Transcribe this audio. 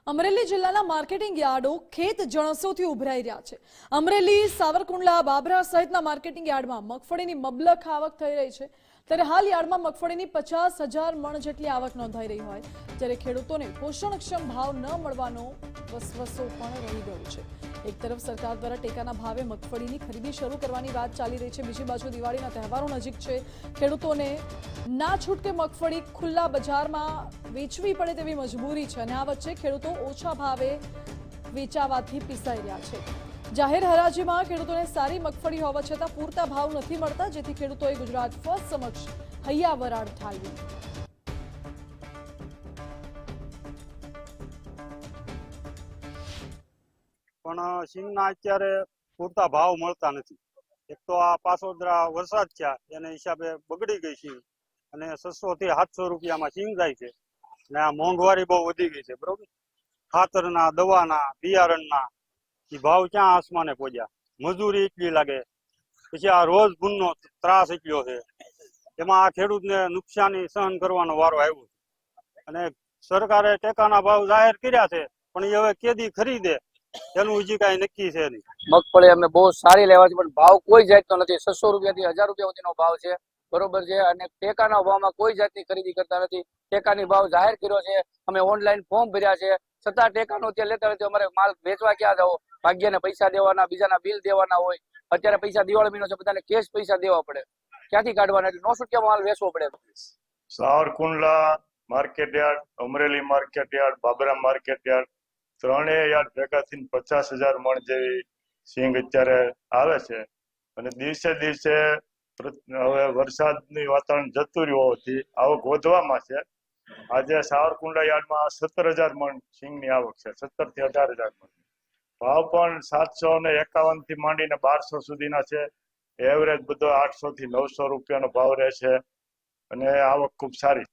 અમરેલી જિલ્લાના માર્કેટિંગ યાર્ડો ખેત જણસોથી ઉભરાઈ રહ્યા છે। અમરેલી, સાવરકુંડલા, બાબરા સહિતના માર્કેટિંગ યાર્ડમાં મગફળીની મબલખ આવક થઈ રહી છે। ત્યારે હાલ યાર્ડમાં મગફળીની 50,000 મણ જેટલી આવક નોંધાઈ રહી હોય ત્યારે ખેડૂતોને પોષણક્ષમ ભાવ ન મળવાનો વસવસો પણ રહી ગયો છે। એક તરફ સરકાર દ્વારા ટેકાના ભાવે મગફળીની ખરીદી શરૂ કરવાની વાત ચાલી રહી છે, બીજી બાજુ દિવાળીના તહેવારો નજીક છે। ખેડૂતોને ના છૂટકે મગફળી ખુલ્લા બજારમાં વેચવી પડે તેવી મજબૂરી છે અને આ વચ્ચે ખેડૂતો ઓછા ભાવે વેચાવાથી પીસાઈ રહ્યા છે। જાહેર હરાજીમાં ખેડૂતોને સારી મગફળી હોવા છતાં પૂરતા ભાવ નથી મળતા, જેથી ખેડૂતોએ ગુજરાત ફર્સ્ટ સમક્ષ હૈયા વરાળ ઠાલવી। પણ સિંગના અત્યારે પૂરતા ભાવ મળતા નથી। એક તો આ પાછોતરા વરસાદ થયા એને હિસાબે બગડી ગઈ સિંગ અને 600 થી 700 રૂપિયામાં સિંગ જાય છે અને આ મોંઘવારી બહુ વધી ગઈ છે, બરોબર। ખાતરના, દવાના, બિયારણના એ ભાવ ક્યાં આસમાને પહોંચ્યા, મજૂરી એટલી લાગે, પછી આ રોજ ગુણનો ત્રાસ એટલો છે, એમાં આ ખેડૂતને નુકસાની સહન કરવાનો વારો આવ્યો અને સરકારે ટેકાના ભાવ જાહેર કર્યા છે પણ એ હવે કેદી ખરીદે એનું હજી કાંઈ નક્કી છે નહીં। મગફળી અમે બહુ સારી લેવા છે પણ ભાવ કોઈ જાતનો નથી। 600 રૂપિયાથી 1000 રૂપિયા સુધીનો ભાવ છે, બરોબર છે। અને ટેકાના ભાવમાં કોઈ જાતની ખરીદી કરતા નથી। ટેકાની ભાવ જાહેર કર્યો છે, અમે ઓનલાઈન ફોર્મ ભર્યા છે, છતાં ટેકાનો ત્યાં લેતા નથી। અમારે માલ વેચવા ક્યાં જાવ, ભાગ્યને પૈસા દેવાના, બીજાના બિલ દેવાના હોય। અત્યારે પૈસા દિવાળી મહિનો છે, બધાને કેશ પૈસા દેવા પડે, ક્યાંથી કાઢવાના? એટલે 9 રૂપિયા માલ વેચવો પડે। Savarkundla market yard, Amreli market yard, Babra market yard, ત્રણેય યાર્ડ ભેગા થઈને 50,000 મણ જેવી સિંગ અત્યારે આવે છે અને દિવસે દિવસે હવે વરસાદની વાતાવરણ જતું રહ્યું હોવાથી આવક વધવામાં છે। આજે સાવરકુંડલા યાર્ડમાં 17,000 મણ સિંગની આવક છે, 17 થી 18,000 મણ। ભાવ પણ 751 થી માંડીને 1200 સુધીના છે। એવરેજ બધો 800 થી 900 રૂપિયાનો ભાવ રહે છે અને આવક ખૂબ સારી।